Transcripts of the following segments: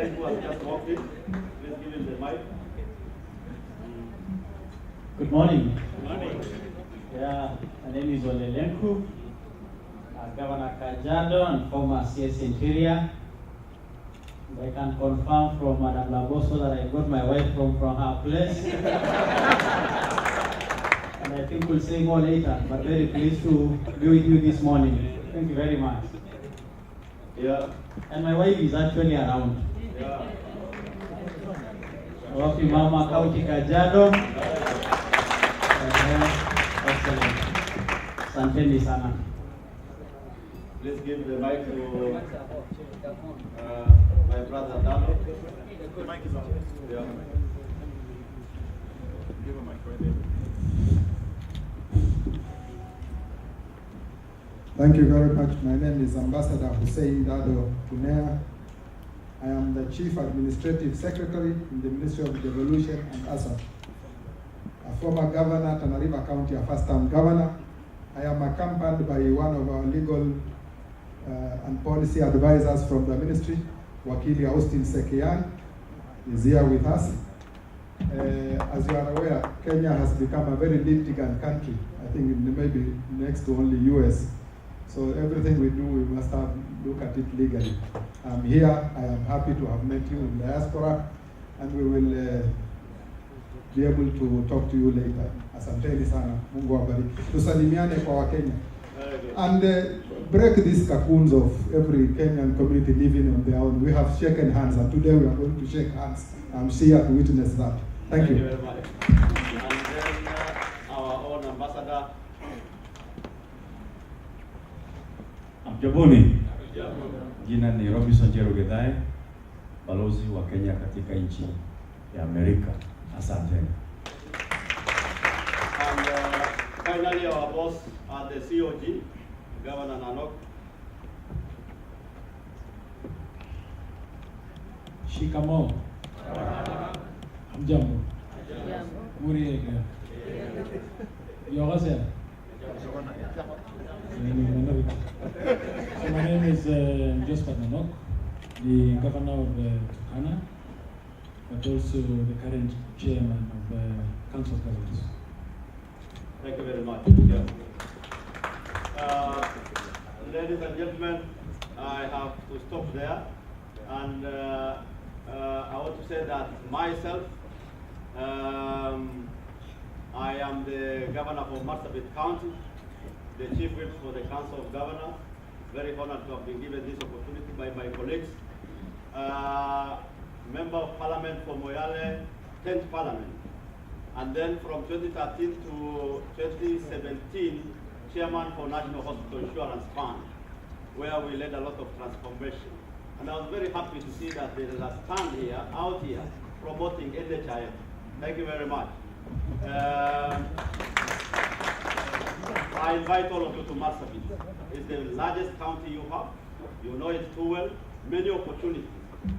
friend who has just walked in. Please give him the mic. Good morning. Good morning. Yeah, my name is Ekho, Governor Kajiado and former CS Interior. I can confirm from Madam Laboso that I got my wife from her place. And I think we'll say more later, but very pleased to be with you this morning. Thank you very much. Yeah. And my wife is actually around. Yeah. Wapi Mama County Kajiado. Excellent. Asanteni sana. Please give the mic to my brother Dano. The mic is on. Yeah. Give a mic right there. Thank you very much. My name is Ambassador Hussein Dado Kunea. I am the Chief Administrative Secretary in the Ministry of Devolution and ASAP. A former governor, Tana River County, a first-time governor. I am accompanied by one of our legal and policy advisors from the ministry, Wakili Austin Sekian, is here with us. As you are aware, Kenya has become a very litigant country. I think maybe next to only US. So everything we do, we must look at it legally. I'm here. I am happy to have met you in diaspora, and we will be able to talk to you later. Asanteni sana. Mungu wabariki. Tusalimiane kwa Wakenya. And break these cocoons of every Kenyan community living on their own. We have shaken hands, and today we are going to shake hands. I'm here to witness that. Thank you. Thank you very much. And then our own ambassador. Mjaboni, jina ni Robinson Jerugedhae, balozi wa Kenya katika nchi ya Amerika. Asanteni. And finally our boss at the COG, Governor Nanok. Shikamo. Hamjambo. Muriega. Yogasel. So my name is Josephat Nanok, the governor of Turkana, but also the current chairman of the Council of Governors. Thank you very much. Ladies and gentlemen, I have to stop there, and I want to say that myself, I am the governor of Marsabit County, the chief whip for the Council of Governors. Very honored to have been given this opportunity by my colleagues. Member of Parliament for Moyale, 10th Parliament. And then from 2013 to 2017, chairman for National Hospital Insurance Fund, where we led a lot of transformation. And I was very happy to see that there is a stand here, out here, promoting NHIF. Thank you very much. I invite all of you to Marsabit. It's the largest county you have. You know it too well. Many opportunities.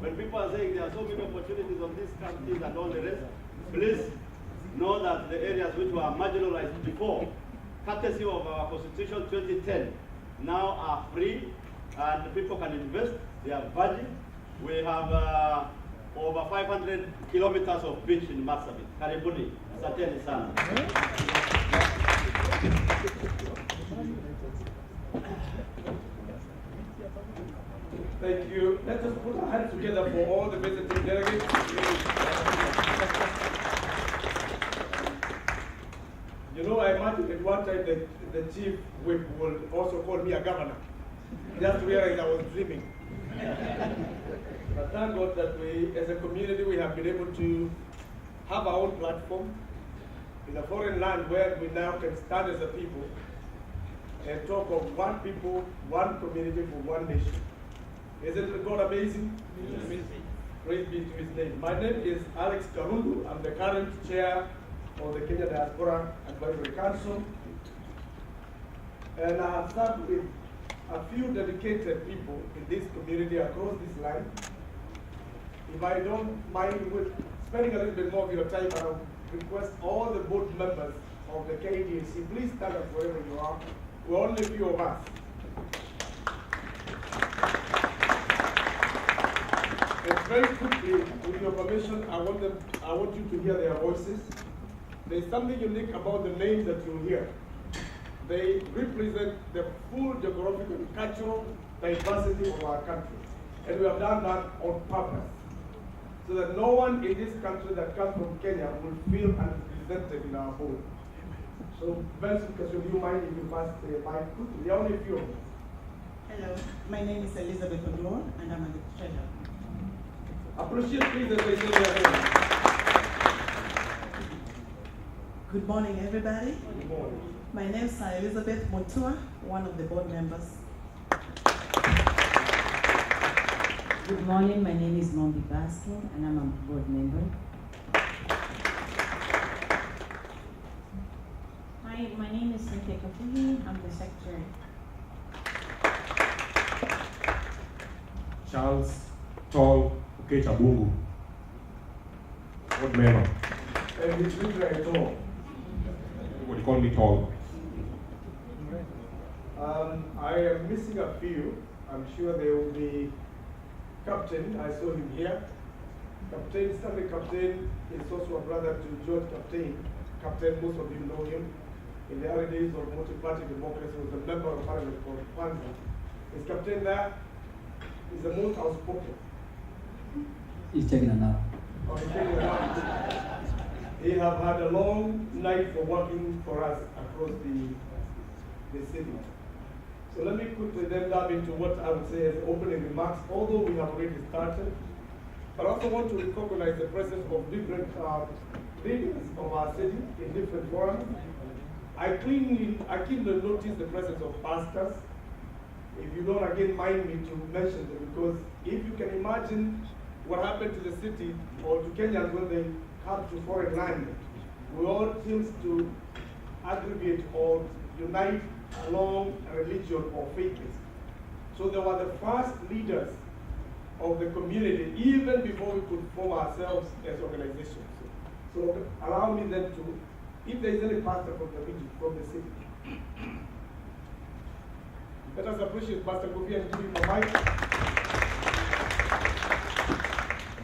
When people are saying there are so many opportunities on these counties and all the rest, please know that the areas which were marginalized before, courtesy of our Constitution 2010, now are free and people can invest. They are virgin. We have over 500 kilometers of beach in Marsabit. Karibuni. Asanteni sana. Thank you. Let us put our hands together for all the visiting delegates. You know, I imagine at one time that the chief whip will also call me a governor. Just realized I was dreaming. But thank God that we, as a community, we have been able to have our own platform in a foreign land where we now can stand as a people and talk of one people, one community for one nation. Isn't God amazing? Yes. Amazing. Praise be to his name. My name is Alex Karundu. I'm the current chair of the Kenya Diaspora Advisory Council. And I have served with a few dedicated people in this community across this line. If I don't mind with spending a little bit more of your time, I will request all the board members of the KDAC, please stand up wherever you are. We're only a few of us. And very quickly, with your permission, I want you to hear their voices. There's something unique about the names that you hear. They represent the full geographical and cultural diversity of our country. And we have done that on purpose, so that no one in this country that comes from Kenya will feel unrepresented in our home. So, Benson, do you mind if you pass the mic quickly? There are only a few of them. Hello, my name is Elizabeth Odor, and I'm a treasurer. Appreciate please as they say their name. Good morning, everybody. Good morning. My name is Elizabeth Mutua, one of the board members. Good morning, my name is Mombi Baskin, and I'm a board member. Hi, my name is Cynthia Kafuhi, I'm the secretary. Charles Tall Okechabungu, board member. And it's very tall. Everybody call me Tall. I am missing a few. I'm sure there will be Captain. I saw him here. Captain, Stanley Captain is also a brother to George Captain. Captain, most of you know him. In the early days of multi-party democracy, was a member of parliament for Kwanza. Is Captain there? He's the most outspoken. He's taking a nap. Oh, he's taking a nap. He have had a long night for working for us across the city. So let me quickly then dive into what I would say as opening remarks, although we have already started. But I also want to recognize the presence of different leaders of our city in different forums. I keenly notice the presence of pastors. If you don't again mind me to mention them, because if you can imagine what happened to the city or to Kenyans when they come to foreign land, we all seems to aggregate or unite along a religion or faith. So they were the first leaders of the community even before we could form ourselves as organizations. So allow me then to, if there is any pastor from the region, from the city, let us appreciate Pastor Kofi and give him a mic.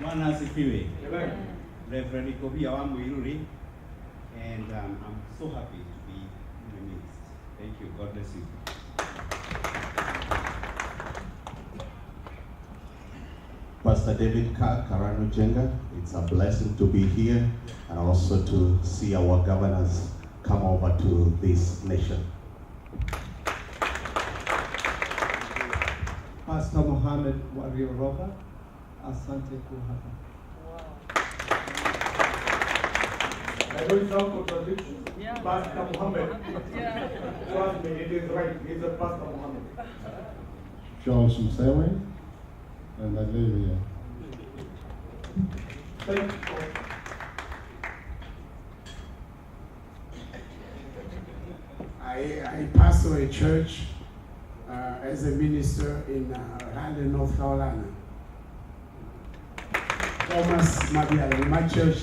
Bwana asifiwe. Amen. Reverend Kofi Awamu Iruri, and I'm so happy to be in the midst. Thank you. God bless you. Pastor David Karanu Jenga, it's a blessing to be here and also to see our governors come over to this nation. Pastor Mohammed Warrioroba, asante kuhapa. I know it sounds contradictory. Yeah. Pastor Mohammed. Yeah. Trust me, it is right. He's a Pastor Mohammed. Charles Musewe, and I live here. Thank you. I pastor a church as a minister in Raleigh, North Carolina. Thomas Mabiala. My church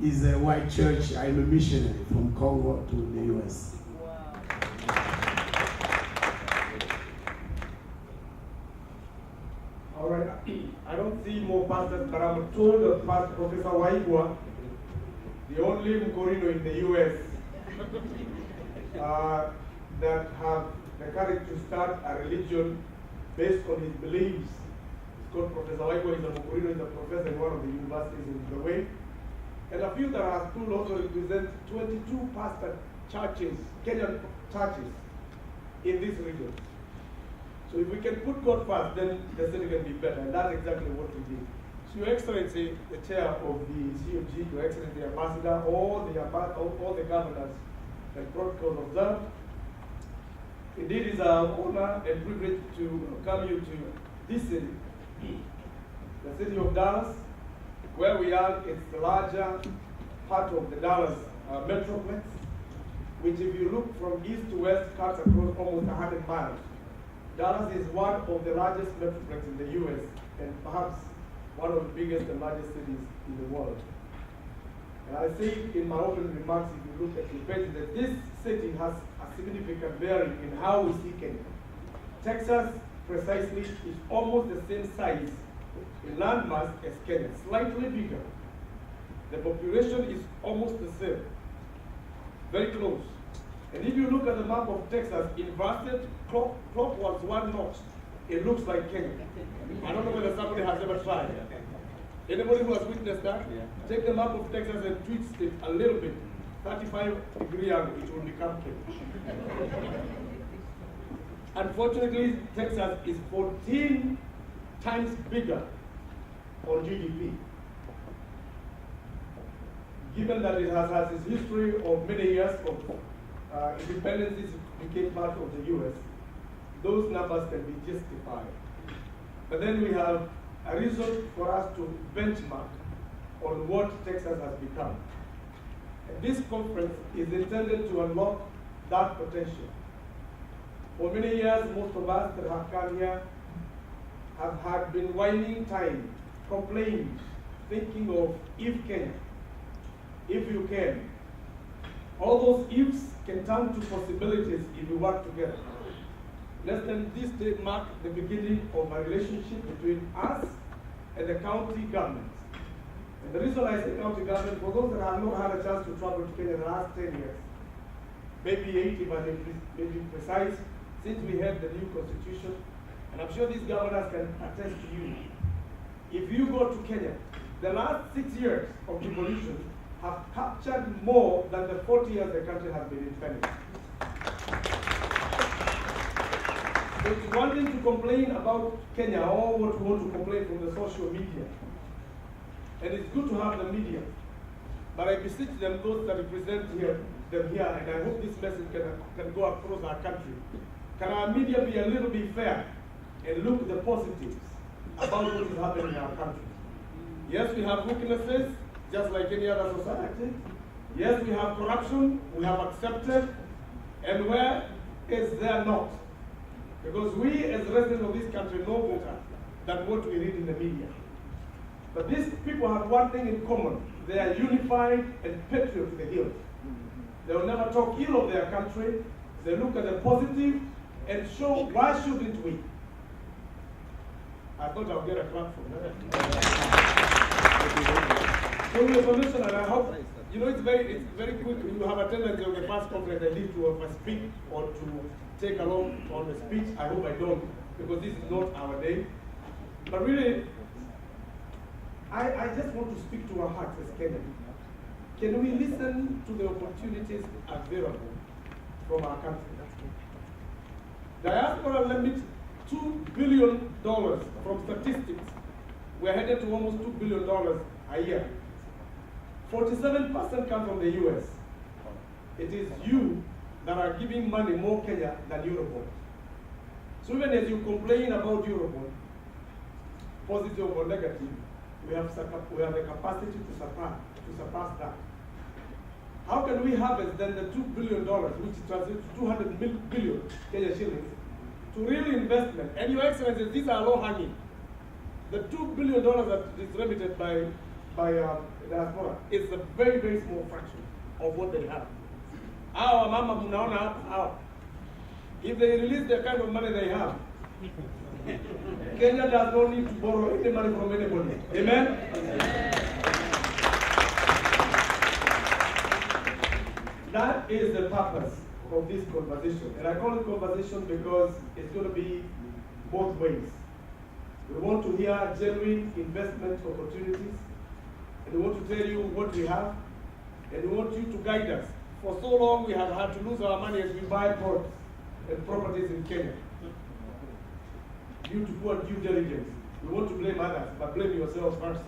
is a white church. I'm a missionary from Congo to the U.S. Wow. All right. I don't see more pastors, but I'm told that Professor Waigwa, the only Mkorino in the U.S. That have the courage to start a religion based on his beliefs. It's called Professor Ekho. He's a Mkorino, he's a professor in one of the universities in the way. And a few that are school also represent 22 pastor churches, Kenyan churches in this region. So if we can put God first, then the city can be better. And that's exactly what we did. So Your Excellency, the chair of the COG, Your Excellency, the ambassador, all the governors and protocols observed. Indeed, it's an honor and privilege to welcome you to this city, the city of Dallas, where we are. It's the larger part of the Dallas metroplex, which if you look from east to west, cuts across almost 100 miles. Dallas is one of the largest metroplex in the U.S. and perhaps one of the biggest and largest cities in the world. And I say in my opening remarks, if you look at the page, that this city has a significant bearing in how we see Kenya. Texas, precisely, is almost the same size in landmass as Kenya, slightly bigger. The population is almost the same, very close. And if you look at the map of Texas, inverted clockwise one notch, it looks like Kenya. I don't know whether somebody has ever tried. Anybody who has witnessed that? Yeah. Take the map of Texas and twist it a little bit, 35-degree angle, it will become Kenya. Unfortunately, Texas is 14 times bigger on GDP. Given that it has had its history of many years of independence, it became part of the US, those numbers can be justified. But then we have a reason for us to benchmark on what Texas has become. And this conference is intended to unlock that potential. For many years, most of us that have come here have had been whining time, complaining, thinking of if Kenya, if you can. All those ifs can turn to possibilities if we work together. Let them this day mark the beginning of a relationship between us and the county government. And the reason I say county government, for those that have not had a chance to travel to Kenya in the last 10 years, maybe 80, but maybe precise, since we had the new constitution, and I'm sure these governors can attest to you. If you go to Kenya, the last 6 years of devolution have captured more than the 40 years the country has been independent. So it's one thing to complain about Kenya or what we want to complain from the social media. And it's good to have the media. But I beseech them, those that represent them here, and I hope this message can go across our country. Can our media be a little bit fair and look at the positives about what is happening in our country? Yes, we have weaknesses, just like any other society. Yes, we have corruption, we have accepted, and where is there not? Because we as residents of this country know better than what we read in the media. But these people have one thing in common. They are unified and patriot to the hilt. They will never talk ill of their country. They look at the positive and show why shouldn't we? I thought I'll get a clap from that. So with your permission, and I hope, you know, it's very quick. You have attended on the first conference I did to speak or to take along on the speech. I hope I don't, because this is not our day. But really, I just want to speak to our hearts as Kenyans. Can we listen to the opportunities available from our country? Diaspora limit $2 billion from statistics. We're headed to almost $2 billion a year. 47% come from the US. It is you that are giving money more Kenya than Eurobond. So even as you complain about Eurobond, positive or negative, we have the capacity to surpass that. How can we harvest then the $2 billion, which translates to 200 billion Kenya shillings, to real investment? And Your Excellency, these are low-hanging. The $2 billion that is remitted by diaspora is a very, very small fraction of what they have. Our mama munaona, if they release the kind of money they have, Kenya does not need to borrow any money from anybody. Amen? That is the purpose of this conversation. And I call it conversation because it's going to be both ways. We want to hear genuine investment opportunities, and we want to tell you what we have, and we want you to guide us. For so long, we have had to lose our money as we buy products and properties in Kenya due to poor due diligence. We want to blame others, but blame yourselves first.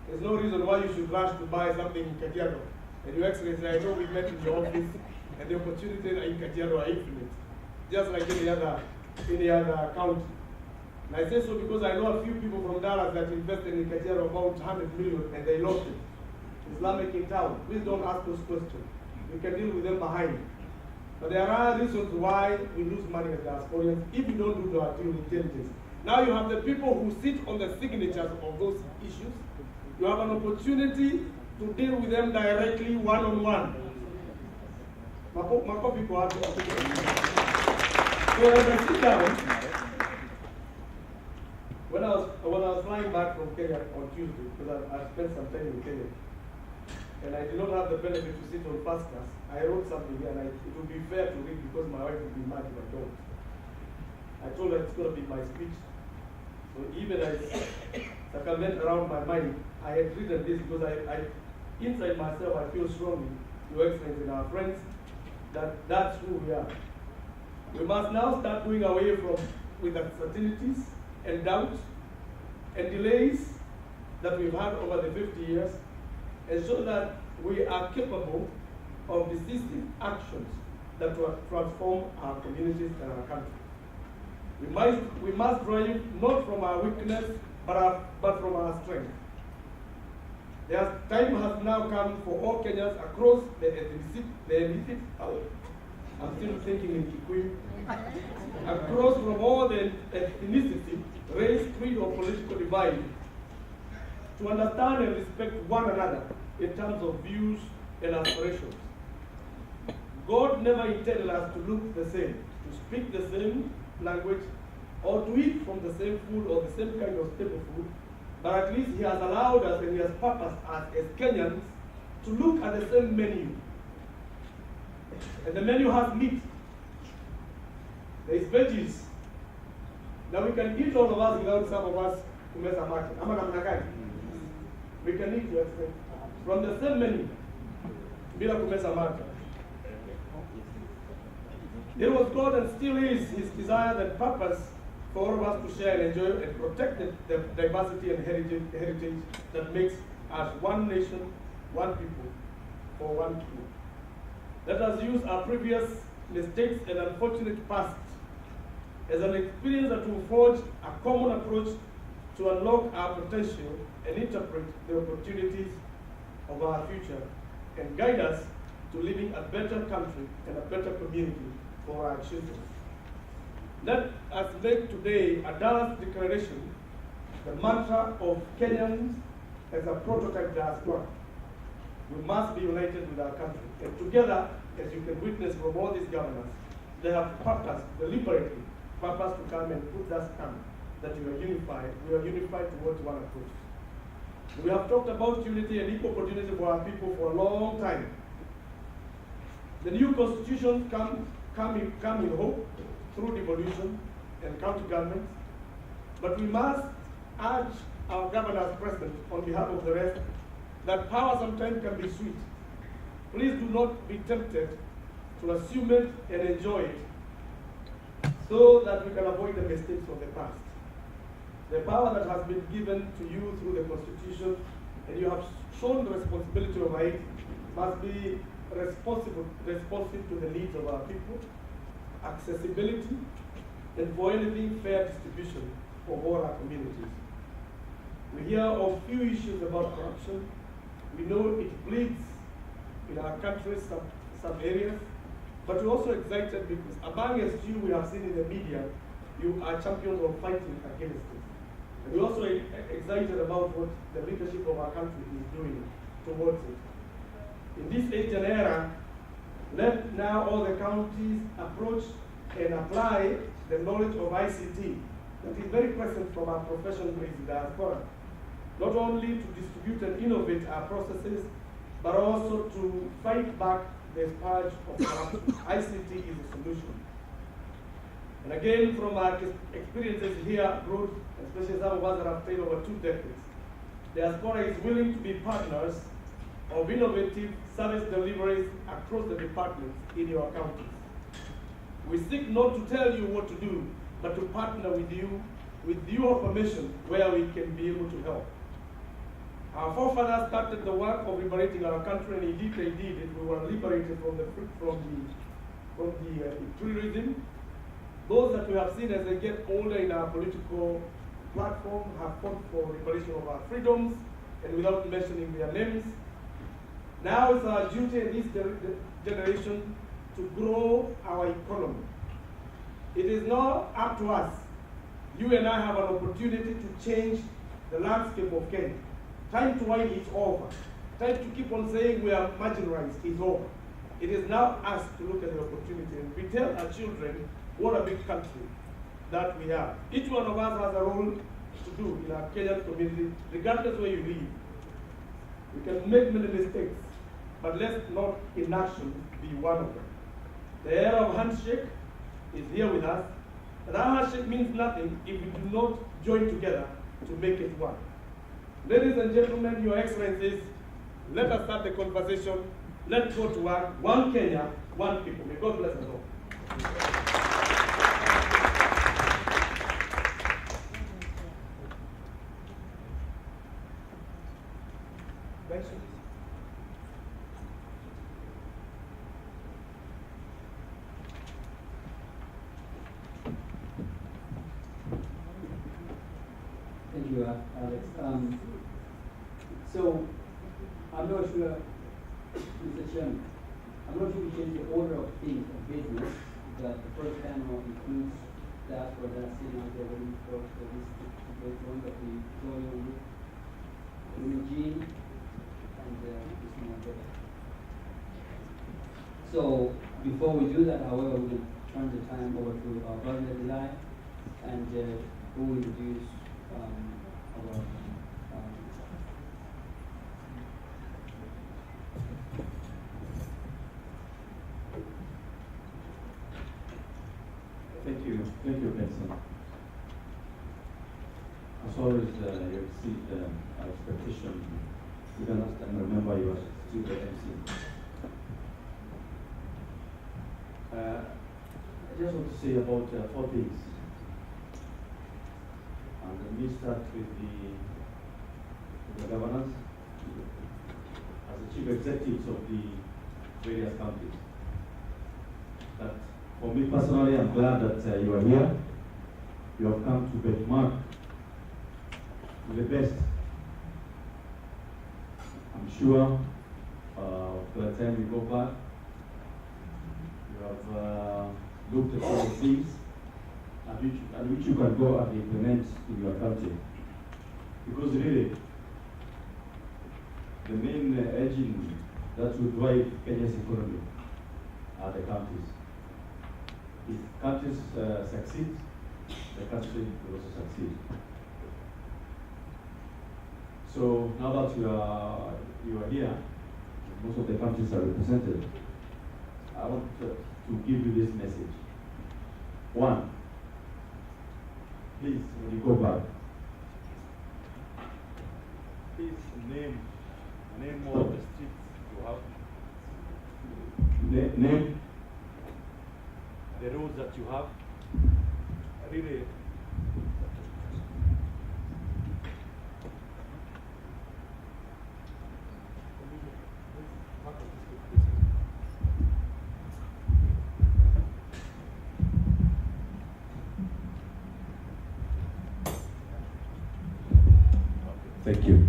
There's no reason why you should rush to buy something in Kajiado. And Your Excellency, I know we met in your office, and the opportunities in Kajiado are infinite, just like any other county. And I say so because I know a few people from Dallas that invested in Kajiado about 100 million, and they lost it. Islamic in town. Please don't ask those questions. We can deal with them behind. But there are reasons why we lose money as diasporians if you don't do our due diligence. Now you have the people who sit on the signatures of those issues. You have an opportunity to deal with them directly, one-on-one. So when I sit down, when When I was flying back from Kenya on Tuesday, because I spent some time in Kenya, and I did not have the benefit to sit on first class, I wrote something here, and it would be fair to read because my wife would be mad if I don't. I told her it's going to be my speech. So even as circumvent around my mind, I had written this because I inside myself, I feel strongly, Your Excellency and our friends, that that's who we are. We must now start doing away with uncertainties and doubts and delays that we've had over the 50 years, and so that we are capable of decisive actions that will transform our communities and our country. We must drive not from our weakness, but from our strength. Time has now come for all Kenyans across the ethnicity, I'm still thinking in Kikuyu, across from all the ethnicity, race, creed, or political divide, to understand and respect one another in terms of views and aspirations. God never intended us to look the same, to speak the same language, or to eat from the same food or the same kind of staple food, but at least He has allowed us and He has purposed us as Kenyans to look at the same menu. And the menu has meat. There is veggies. Now we can eat all of us without some of us kumeza mate. We can eat from the same menu bila kumeza mate. It was God and still is His desire and purpose for all of us to share and enjoy and protect the diversity and heritage that makes us one nation, one people, for one king. Let us use our previous mistakes and unfortunate past as an experience that will forge a common approach to unlock our potential and interpret the opportunities of our future and guide us to living a better country and a better community for our children. Let us make today a Dallas declaration, the mantra of Kenyans as a prototype diaspora. We must be united with our country. And together, as you can witness from all these governors, they have purpose, deliberately purpose to come and put that stamp that we are unified. We are unified towards one approach. We have talked about unity and equal opportunity for our people for a long time. The new constitution come in hope through devolution and county governments, but we must urge our governors present on behalf of the rest that power sometimes can be sweet. Please do not be tempted to assume it and enjoy it so that we can avoid the mistakes of the past. The power that has been given to you through the Constitution, and you have shown the responsibility over it, must be responsive to the needs of our people, accessibility, and for anything fair distribution of all our communities. We hear of few issues about corruption. We know it bleeds in our country, some areas, but we're also excited because among as you we have seen in the media, you are champions of fighting against it. And we're also excited about what the leadership of our country is doing towards it. In this age and era, let now all the counties approach and apply the knowledge of ICT that is very present from our profession in diaspora, not only to distribute and innovate our processes, but also to fight back the scourge of corruption. ICT is a solution. And again, from our experiences here abroad, especially some of us that have stayed over 2 decades, diaspora is willing to be partners of innovative service deliveries across the departments in your counties. We seek not to tell you what to do, but to partner with your permission where we can be able to help. Our forefathers started the work of liberating our country, and indeed they did it. We were liberated from the imperialism. Those that we have seen as they get older in our political platform have fought for liberation of our freedoms, and without mentioning their names. Now it's our duty in this generation to grow our economy. It is now up to us. You and I have an opportunity to change the landscape of Kenya. Time to whine is over. Time to keep on saying we are marginalized is over. It is now us to look at the opportunity and we tell our children what a big country that we have. Each one of us has a role to do in our Kenyan community, regardless where you live. We can make many mistakes, but let's not inaction be one of them. The era of handshake is here with us, and our handshake means nothing if we do not join together to make it one. Ladies and gentlemen, Your Excellencies, let us start the conversation. Let's go to work. One Kenya, one people. May God bless us all. Thanks. Thank you, Alex. So, I'm not sure, Mr. Chairman, I'm not sure we change the order of things of business, but the first panel includes diaspora that are sitting out there waiting for this to go on, but we join on with Jean and this one there. So, before we do that, however, we're going to turn the time over to our partner, Delay, and who will introduce our Thank you, Benson. As always, you exceed our expectation. You can ask and remember you are still the MC. I just want to say about 4 things. And let me start with the governors as the chief executives of the various counties. That for me personally, I'm glad that you are here. You have come to benchmark with the best. I'm sure by the time you go back, you have looked at all the things and which you can go and implement in your country. Because really, the main engine that will drive Kenya's economy are the countries. If countries succeed, the country will also succeed. So now that you are here, most of the countries are represented, I want to give you this message. 1, please, when you go back, please name more of the streets you have. Name the roads that you have. Really, thank you.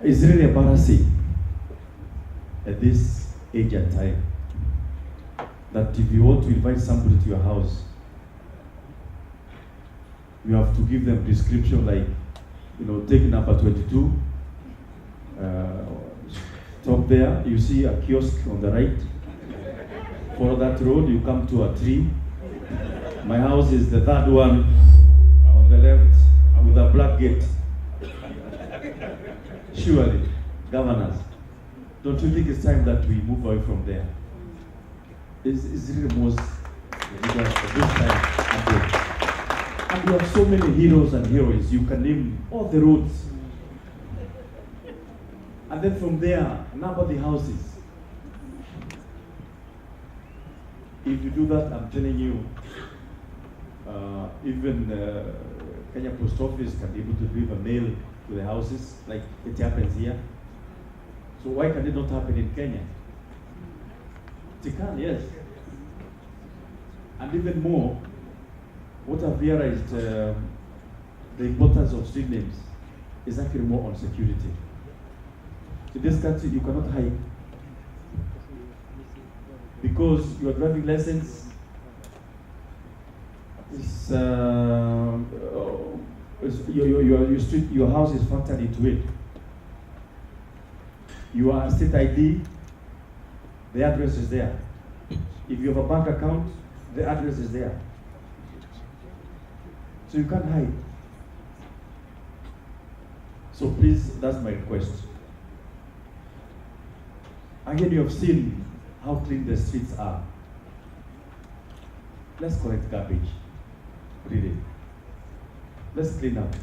It's really embarrassing at this age and time that if you want to invite somebody to your house, you have to give them prescription like, take number 22, stop there, you see a kiosk on the right, follow that road, you come to a tree. My house is the 3rd one on the left with a black gate. Surely, governors, don't you think it's time that we move away from there? It's really most ridiculous at this time. And we have so many heroes and heroines. You can name all the roads. And then from there, number the houses. If you do that, I'm telling you, even Kenya Post Office can be able to deliver mail to the houses, like it happens here. So why can it not happen in Kenya? It can, yes. And even more, what I've realized, the importance of street names is actually more on security. In this country, you cannot hide. Because your driving license is, your house is factored into it. Your state ID, the address is there. If you have a bank account, the address is there. So you can't hide. So please, that's my request. Again, you have seen how clean the streets are. Let's collect garbage, really. Let's clean up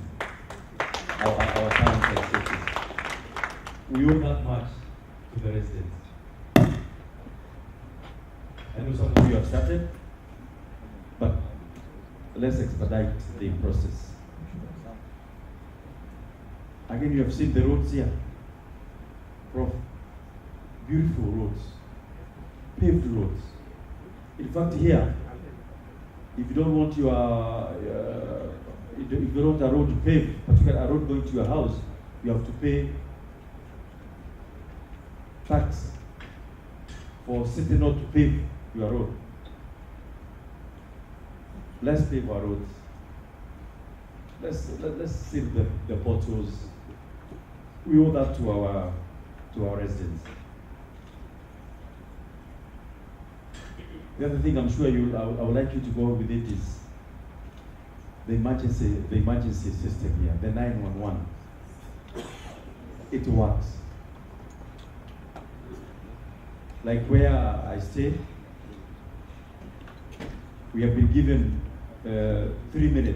our towns and cities. We owe that much to the residents. I know some of you have started, but let's expedite the process. Again, you have seen the roads here. Prof, beautiful roads, paved roads. In fact, here, if you don't want if you don't want a road to pave, particularly a road going to your house, you have to pay tax for city not to pave your road. Let's pave our roads. Let's seal the potholes. We owe that to our residents. The other thing I'm sure I would like you to go with it is the emergency system here, the 911. It works. Like where I stay, we have been given 3 minutes